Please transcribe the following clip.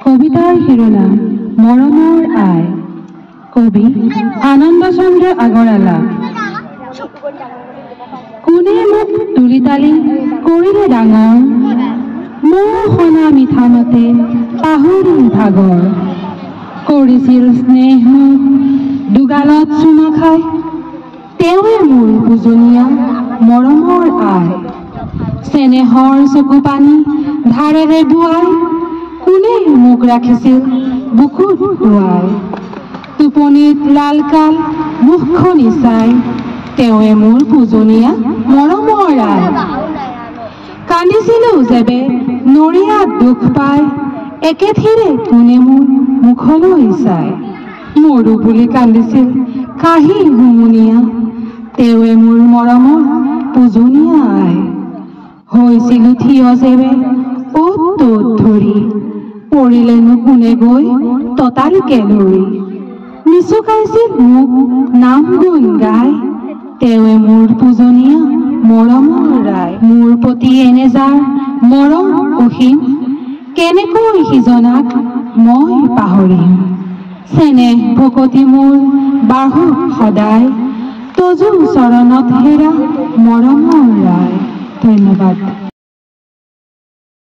কবিতাৰ শিৰোনাম মৰমৰ আই। কবি আনন্দ চন্দ্ৰ আগৰৱালা। কোনে মোক তুলি তালি কৰিলে ডাঙৰ, মোৰ সনা মিঠা মতে পাহৰি ভাগৰ। কৰিছিল স্নেহ মোক দুগালত চুমা খাই, তেওঁৱে মোৰ পূজনীয়া মৰমৰ আই। চেনেহৰ চকু পানী ধাৰেৰে বোৱাই, কোনে মোক ৰাখিছিল বুকুত শুৱাই। টোপনিত লালকাল মুখখনি চাই, তেওঁৱে মোৰ পূজনীয়া মৰমৰ আই। কান্দিছিলো যেবে নৰিয়াত দুখ পাই, একেথিৰে কোনে মোৰ মুখলৈ চাই। মৰো বুলি কান্দিছিল কাহি হুমুনিয়া, তেওঁৱে মোৰ মৰমৰ পূজনীয়া আই। হৈছিলো থিয় যেবে অ'ত ত'ত ধৰি, পৰিলেনো কোনে গৈ ততালিকে লৰি। নিচুকাইছিল মোক নাম গুণ গাই, তেওঁৱে মোৰ পূজনীয়া মৰমৰ আই। মোৰ প্ৰতি এনে যাৰ মৰম অসীম, কেনেকৈ সিজনাক মই পাহৰিম। চেনেহ ভকতি মোৰ বাঢ়ক সদায়, তজু চৰণত হেৰা মৰমৰ আই। ধন্যবাদ।